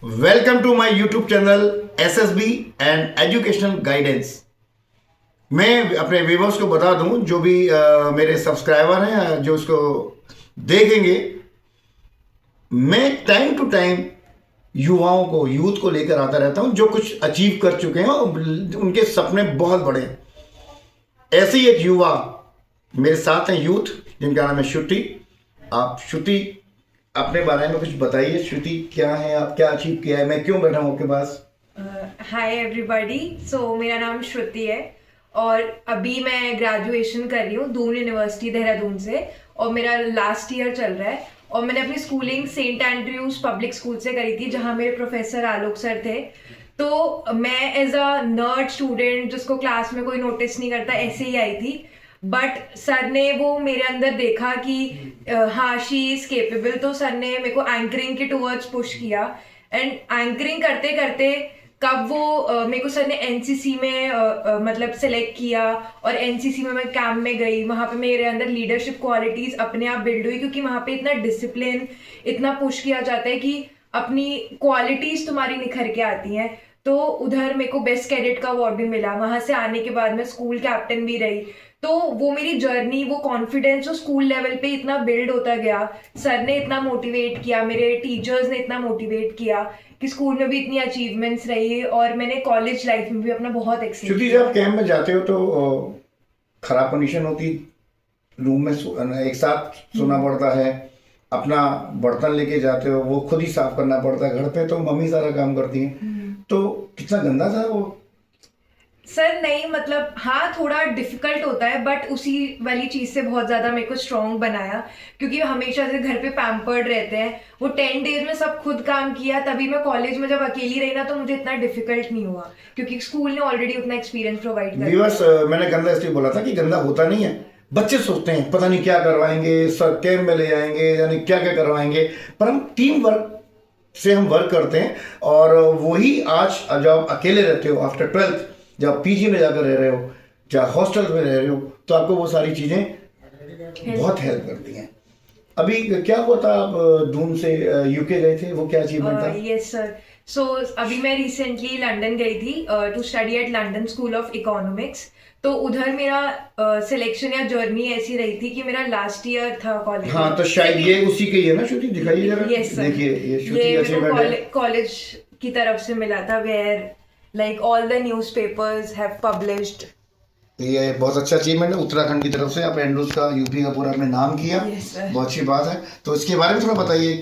Welcome to my YouTube channel SSB and educational guidance. मैं अपने viewers को बता दूं, जो भी मेरे सब्सक्राइबर हैं जो उसको देखेंगे, मैं टाइम टू टाइम युवाओं को यूथ को लेकर आता रहता हूं जो कुछ अचीव कर चुके हैं और उनके सपने बहुत बड़े हैं। ऐसे ही एक युवा मेरे साथ हैं, यूथ, जिनका नाम है श्रुति। आप श्रुति अपने बारे में कुछ बताइए। श्रुति क्या है, आप क्या अचीव किया है, मैं क्यों बैठा हूँ आपके पास? Hi everybody. सो मेरा नाम श्रुति है और अभी मैं ग्रेजुएशन कर रही हूँ दून यूनिवर्सिटी देहरादून से और मेरा लास्ट ईयर चल रहा है। और मैंने अपनी schooling saint Andrews public school से करी थी, जहाँ मेरे प्रोफेसर आलोक सर थे। तो मैं एज अ नर्ड स्टूडेंट जिसको क्लास में कोई नोटिस नहीं करता, ऐसे ही आई थी। बट सर ने वो मेरे अंदर देखा कि हाँ, शी इज केपेबल। तो सर ने मेरे को एंकरिंग के टूवर्ड्स पुश किया एंड एंकरिंग करते करते कब वो मेरे को सर ने एनसीसी में मतलब सेलेक्ट किया और एनसीसी में मैं कैंप में गई। वहाँ पे मेरे अंदर लीडरशिप क्वालिटीज अपने आप बिल्ड हुई, क्योंकि वहाँ पे इतना डिसिप्लिन, इतना पुश किया जाता है कि अपनी क्वालिटीज तुम्हारी निखर के आती हैं। तो उधर मेरे को बेस्ट कैडेट का अवार्ड भी मिला। वहां से आने के बाद मैं स्कूल कैप्टन भी रही। तो वो मेरी जर्नी, वो कॉन्फिडेंस जो स्कूल लेवल पे इतना बिल्ड होता गया, सर ने इतना मोटिवेट किया, मेरे टीचर्स ने इतना मोटिवेट किया कि स्कूल में भी इतनी अचीवमेंट्स रही और मैंने कॉलेज लाइफ में भी अपना बहुत एक्सेल श्रुति, किया। जब कैंप में जाते हो तो खराब कंडीशन होती, रूम में एक साथ सोना पड़ता है, अपना बर्तन लेके जाते हो, वो खुद ही साफ करना पड़ता है। घर पे तो मम्मी सारा काम करती है। तो कितना गंदा था वो? सर नहीं, मतलब हाँ, थोड़ा डिफिकल्ट होता है, बट उसी वाली चीज से बहुत ज्यादा मेरे को स्ट्रांग बनाया, क्योंकि हमेशा से घर पे पैम्पर्ड रहते हैं। वो 10 डेज में सब खुद काम किया, तभी मैं कॉलेज में जब अकेली रही ना तो मुझे इतना डिफिकल्ट नहीं हुआ, क्योंकि स्कूल ने ऑलरेडी उतना एक्सपीरियंस प्रोवाइड कर व्यूअर्स, मैंने गंदा इसलिए बोला था कि गंदा होता नहीं है। बच्चे सोचते हैं पता नहीं क्या करवाएंगे, सर कैंप में ले जाएंगे, यानी क्या क्या करवाएंगे, पर हम टीम वर्क से हम वर्क करते हैं। और वही आज जब आप अकेले रहते हो आफ्टर 12th, जब पीजी में जाकर रह रहे हो, चाहे हॉस्टल में रह रहे हो, तो आपको वो सारी चीज़ें बहुत हेल्प करती हैं। अभी क्या हुआ था, आप दून से यूके गए थे, वो क्या अचीवमेंट था? Yes sir. सो अभी मैं रिसेंटली लंदन गई थी to study at London School of Economics. तो उधर मेरा सिलेक्शन या जर्नी ऐसी रही थी कि मेरा लास्ट ईयर था कॉलेज। हाँ, तो शायद ये उसी के ही है ना श्रुति, दिखाइए जरा। Yes sir. देखिए, ये श्रुति ये अचीवमेंट है। कॉलेज की तरफ से मिला था, where like all the newspapers have published. ये बहुत अच्छा अचीवमेंट है उत्तराखंड की तरफ से। आप एंड्रूज का, यूपी का पूरा आपने नाम किया। Yes, sir. बहुत अच्छी बात है। तो इसके बारे में थोड़ा बताइए,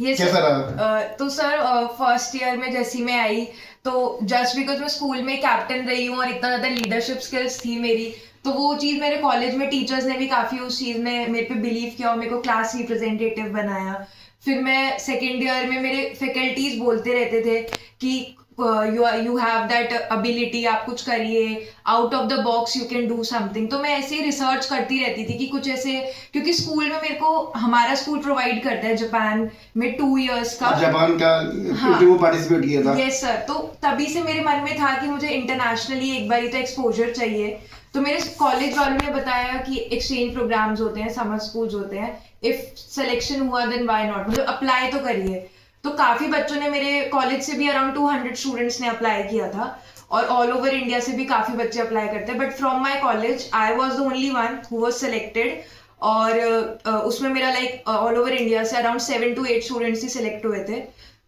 कैसा रहा? तो सर फर्स्ट ईयर में जैसी मैं आई, तो जस्ट बिकॉज मैं स्कूल में कैप्टन रही हूँ और इतना ज्यादा लीडरशिप स्किल्स थी मेरी, तो वो चीज मेरे कॉलेज में टीचर्स ने भी काफी उस चीज में मेरे पे बिलीव किया और मेरे को क्लास रिप्रेजेंटेटिव बनाया। फिर मैं सेकेंड ईयर में, मेरे फैकल्टीज बोलते रहते थे कि यू हैव दैट अबिलिटी, आप कुछ करिए, out of the box you can do something. तो मैं ऐसे ही रिसर्च करती रहती थी कि कुछ ऐसे, क्योंकि स्कूल में मेरे को, हमारा स्कूल प्रोवाइड करता है जापान में 2 years का। जापान का हाँ, वो पार्टिसिपेट किया था। Yes sir. तो तभी से मेरे मन में था कि मुझे इंटरनेशनली एक बार तो एक्सपोजर चाहिए। तो मेरे कॉलेज वालों ने बताया कि एक्सचेंज प्रोग्राम्स होते हैं, समर स्कूल्स होते हैं, इफ सिलेक्शन हुआ देन व्हाई नॉट, मतलब अप्लाई तो करिए। तो काफी बच्चों ने, मेरे कॉलेज से भी अराउंड 200 स्टूडेंट्स ने अप्लाई किया था और ऑल ओवर इंडिया से भी काफी बच्चे अप्लाई करते हैं, but from my college I was the only one who was selected. और उसमें मेरा लाइक ऑल ओवर इंडिया से around 7 to 8 students he select हुए थे।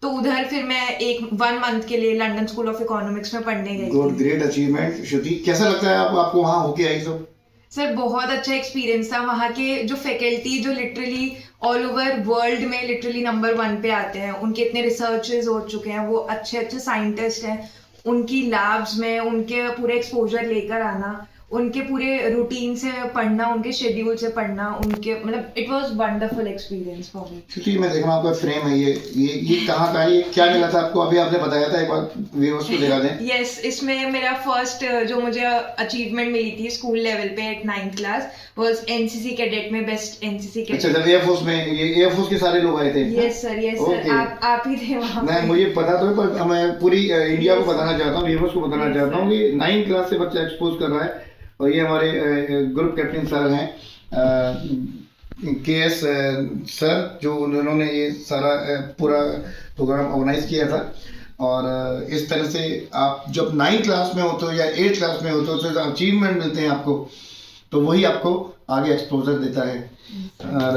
तो उधर फिर मैं 1 month के लिए लंदन स्कूल ऑफ इकोनॉमिक्स में पढ़ने गई गुड, थी। Great achievement. श्रुति, कैसा लगता है आपको वहाँ होके आई सब? सर बहुत अच्छा एक्सपीरियंस था। वहाँ के जो फैकल्टी, जो लिटरली ऑल ओवर वर्ल्ड में लिटरली नंबर 1 पे आते हैं, उनके इतने रिसर्चेस हो चुके हैं, वो अच्छे अच्छे साइंटिस्ट हैं, उनकी लैब्स में उनके पूरे एक्सपोजर लेकर आना, उनके पूरे रूटीन से पढ़ना, उनके शेड्यूल से पढ़ना, उनके मतलब it was wonderful experience for me. Shruti, मैं देख रहा हूँ आपका फ्रेम है, ये कहाँ का है, ये क्या मिला था आपको? अभी आपने बताया था, एक बार व्यूअर्स को दिखा दें। यस, इसमें मेरा फर्स्ट जो मुझे अचीवमेंट मिली थी स्कूल लेवल पे at 9th class was NCC cadet में, बेस्ट एनसीसी कैडेट। अच्छा, जब एयरफोर्स में, ये एयरफोर्स के सारे लोग आए थे? यस सर, यस सर, आप ही थे वहाँ। नहीं, मुझे पता तो है, पर मैं पूरी इंडिया को बताना चाहता हूँ, व्यूअर्स को बताना चाहता हूँ कि 9th क्लास से बच्चा एक्सपोज कर रहा है। और ये हमारे ग्रुप कैप्टन सर हैं, KS सर, जो उन्होंने ये सारा पूरा प्रोग्राम ऑर्गेनाइज किया था। और इस तरह से आप जब 9th क्लास में होते हो या 8th क्लास में होते हो तो जो अचीवमेंट मिलते हैं आपको, तो वही आपको आगे एक्सपोजर देता है। और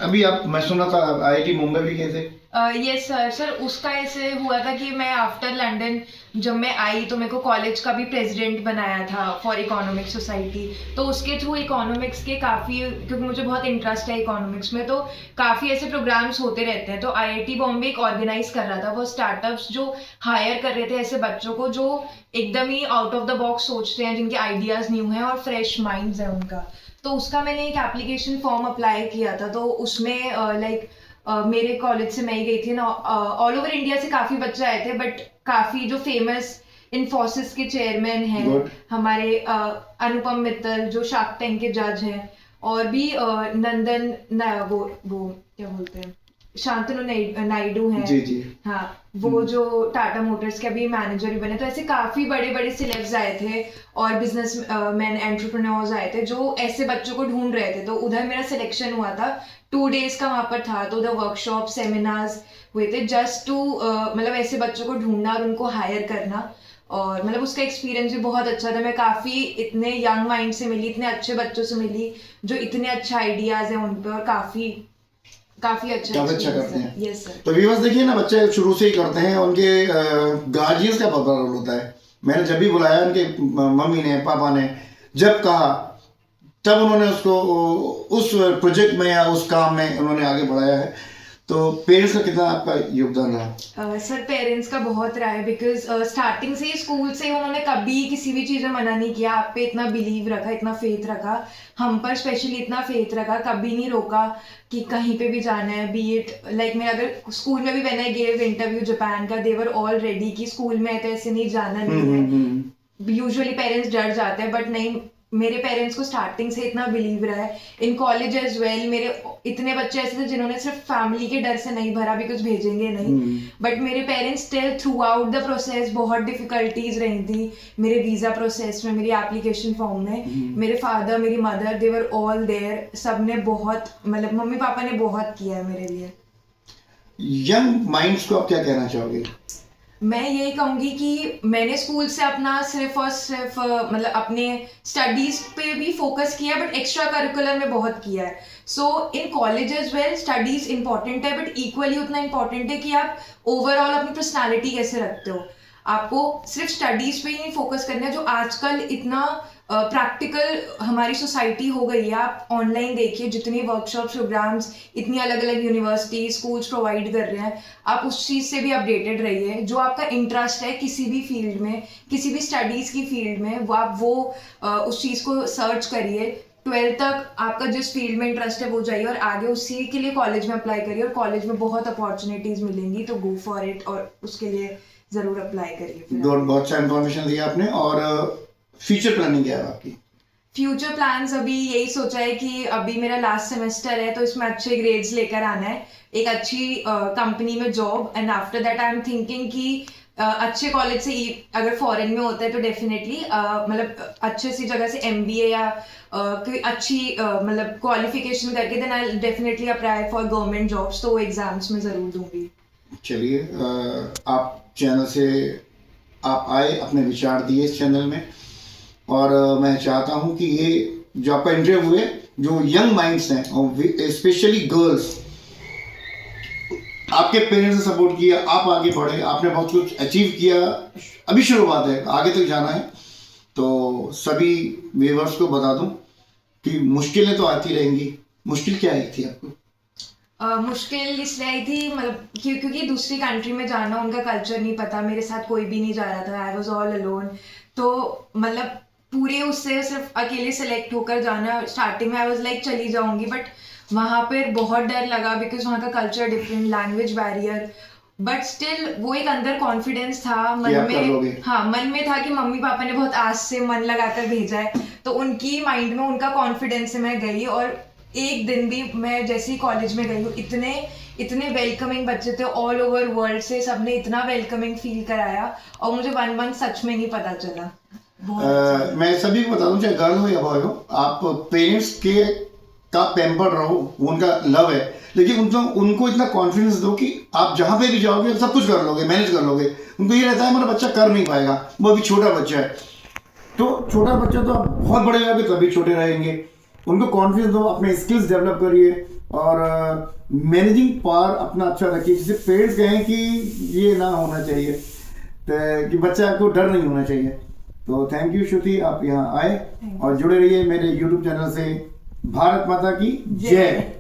अभी आप, मैं सुना था IIT मुंबई भी गए थे। यस सर उसका ऐसे हुआ था कि मैं आफ्टर लंदन जब मैं आई तो मेरे को कॉलेज का भी प्रेसिडेंट बनाया था फॉर इकोनॉमिक सोसाइटी। तो उसके थ्रू इकोनॉमिक्स के काफ़ी, क्योंकि मुझे बहुत इंटरेस्ट है इकोनॉमिक्स में, तो काफ़ी ऐसे प्रोग्राम्स होते रहते हैं। तो IIT बॉम्बे एक ऑर्गेनाइज कर रहा था, वो स्टार्टअप्स जो हायर कर रहे थे ऐसे बच्चों को जो एकदम ही आउट ऑफ द बॉक्स सोचते हैं, जिनके आइडियाज़ न्यू हैं और फ्रेश माइंड्स है उनका। तो उसका मैंने एक एप्लीकेशन फॉर्म अप्लाई किया था। तो उसमें मेरे कॉलेज से मैं ही गई थी ना, ऑल ओवर इंडिया से काफ़ी बच्चे आए थे, बट काफ़ी जो फेमस इन्फोसिस के चेयरमैन हैं Good. हमारे अनुपम मित्तल जो शार्क टैंक के जज हैं, और भी नंदन वो क्या बोलते हैं, शांतनु नायडू हैं। जी जी। हाँ, वो जो टाटा मोटर्स के अभी मैनेजर भी बने। तो ऐसे काफी बड़े बड़े सिलेब्स आए थे और बिजनेस मैन एंटरप्रेन्योर्स आए थे जो ऐसे बच्चों को ढूंढ रहे थे। तो उधर मेरा सिलेक्शन हुआ था, 2 days का वहां पर था। तो उधर वर्कशॉप सेमिनार्स हुए थे जस्ट टू मतलब ऐसे बच्चों को ढूंढना और उनको हायर करना। और मतलब उसका एक्सपीरियंस भी बहुत अच्छा था। मैं काफ़ी इतने यंग माइंड से मिली, इतने अच्छे बच्चों से मिली जो इतने अच्छे आइडियाज़ हैं उन पे, और काफ़ी अच्छा करते हैं। Yes sir. तो व्यूअर्स देखिए ना, बच्चे शुरू से ही करते हैं, उनके गार्जियंस का बहुत बड़ा रोल होता है। मैंने जब भी बुलाया उनके मम्मी ने पापा ने जब कहा, तब उन्होंने उसको उस प्रोजेक्ट में या उस काम में उन्होंने आगे बढ़ाया है। तो पेरेंट्स का कितना आपका योगदान रहा? सर पेरेंट्स का बहुत रहा है, बिकॉज स्टार्टिंग से ही स्कूल से उन्होंने कभी किसी भी चीज़ में मना नहीं किया। आप पे इतना बिलीव रखा, इतना फेथ रखा, हम पर स्पेशली इतना फेथ रखा, कभी नहीं रोका कि कहीं पे भी जाना है। बी इट लाइक मैं अगर स्कूल में भी when I gave interview Japan का, देवर ऑल रेडी कि स्कूल में तो ऐसे नहीं जाना नहीं है। यूजुअली पेरेंट्स डर जाते हैं, बट नहीं, मेरे पेरेंट्स को स्टार्टिंग से इतना बिलीव रहा है। इन कॉलेज एज वेल मेरे इतने बच्चे ऐसे थे जिन्होंने सिर्फ फैमिली के डर से नहीं भरा, बिकॉज भेजेंगे नहीं, बट मेरे parents still through out the process, बहुत डिफिकल्टीज रही थी मेरे वीजा प्रोसेस में, मेरी एप्लीकेशन फॉर्म में। मेरे फादर, मेरी mother, they were all there. सब ने बहुत, मतलब मम्मी पापा ने बहुत किया है मेरे लिए। यंग माइंड्स को आप क्या कहना चाहोगे? मैं यही कहूँगी कि मैंने स्कूल से अपना सिर्फ और सिर्फ मतलब अपने स्टडीज पे भी फोकस किया, बट एक्स्ट्रा करिकुलर में बहुत किया है। So in college as well studies important है, बट इक्वली उतना इंपॉर्टेंट है कि आप ओवरऑल अपनी पर्सनालिटी कैसे रखते हो। आपको सिर्फ स्टडीज पे ही फोकस करना है, जो आजकल इतना प्रैक्टिकल हमारी सोसाइटी हो गई है। आप ऑनलाइन देखिए जितनी वर्कशॉप प्रोग्राम्स इतनी अलग अलग यूनिवर्सिटी स्कूल्स प्रोवाइड कर रहे हैं, आप उस चीज़ से भी अपडेटेड रहिए। जो आपका इंटरेस्ट है किसी भी फील्ड में, किसी भी स्टडीज़ की फील्ड में, वो आप उस चीज़ को सर्च करिए। 12th तक आपका जिस फील्ड में इंटरेस्ट है वो जाइए, और आगे उसी के लिए कॉलेज में अप्लाई करिए, और कॉलेज में बहुत अपॉर्चुनिटीज़ मिलेंगी, तो गो फॉर इट और उसके लिए ज़रूर अप्लाई करिए। बहुत अच्छा इन्फॉर्मेशन दिया आपने। और फ्यूचर प्लानिंग क्या है आपकी? फ्यूचर प्लान्स अभी यही सोचा है कि अभी मेरा लास्ट सेमेस्टर है, तो इसमें अच्छे ग्रेड्स लेकर आना है, एक अच्छी कंपनी में job, and after that I am thinking कि अच्छे कॉलेज से अगर फॉरेन में होता है तो डेफिनेटली मतलब अच्छे सी जगह से MBA या कोई अच्छी मतलब क्वालिफिकेशन करके then I definitely apply for government jobs, तो वो एग्जाम्स में ज़रूर दूंगी। चलिए, आप चैनल से आप आए, अपने विचार दिए इस चैनल में, और मैं चाहता हूं कि ये जो आपका इंटरव्यू है, जो यंग माइंड्स हैं और स्पेशली गर्ल्स, आपके पेरेंट्स ने सपोर्ट किया, आप आगे बढ़े, आपने बहुत कुछ अचीव किया, अभी शुरुआत है, आगे तक जाना है। तो सभी व्यूअर्स को बता दूं कि मुश्किलें तो आती रहेंगी। मुश्किल क्या आई थी आपको? मुश्किल इसलिए आई थी, मतलब क्योंकि दूसरी कंट्री में जाना, उनका कल्चर नहीं पता, मेरे साथ कोई भी नहीं जा रहा था, आई वॉज ऑल अलोन। तो मतलब पूरे उससे सिर्फ अकेले सेलेक्ट होकर जाना, स्टार्टिंग में आई वॉज लाइक चली जाऊंगी, बट वहाँ पर बहुत डर लगा, बिकॉज वहाँ का culture different, language barrier, but still वो एक अंदर कॉन्फिडेंस था मन में। हाँ, मन में था कि मम्मी पापा ने बहुत आस से मन लगाकर भेजा है, तो उनकी माइंड में उनका कॉन्फिडेंस से मैं गई। और एक दिन भी मैं जैसे ही कॉलेज में गई हूँ, इतने वेलकमिंग बच्चे थे ऑल ओवर वर्ल्ड से, सबने इतना वेलकमिंग फील कराया, और मुझे 1 month सच में नहीं पता चला। मैं सभी को बता दूं, चाहे गर्ल हो या बॉय हो, आप पेरेंट्स के का पैम्पर्ड रहो, वो उनका लव है, लेकिन उनको इतना कॉन्फिडेंस दो कि आप जहाँ पे भी जाओगे सब कुछ कर लोगे, मैनेज कर लोगे। उनको ये रहता है हमारा बच्चा कर नहीं पाएगा, वो अभी छोटा बच्चा है। तो छोटा बच्चा तो आप बहुत बड़े होगे तभी छोटे रहेंगे। उनको कॉन्फिडेंस दो, अपने स्किल्स डेवलप करिए और मैनेजिंग पावर अपना अच्छा रखिए। जैसे पेरेंट्स कहें कि ये ना होना चाहिए, तो कि बच्चा को डर नहीं होना चाहिए। तो थैंक यू श्रुति, आप यहाँ आए और जुड़े रहिए मेरे यूट्यूब चैनल से। भारत माता की जय।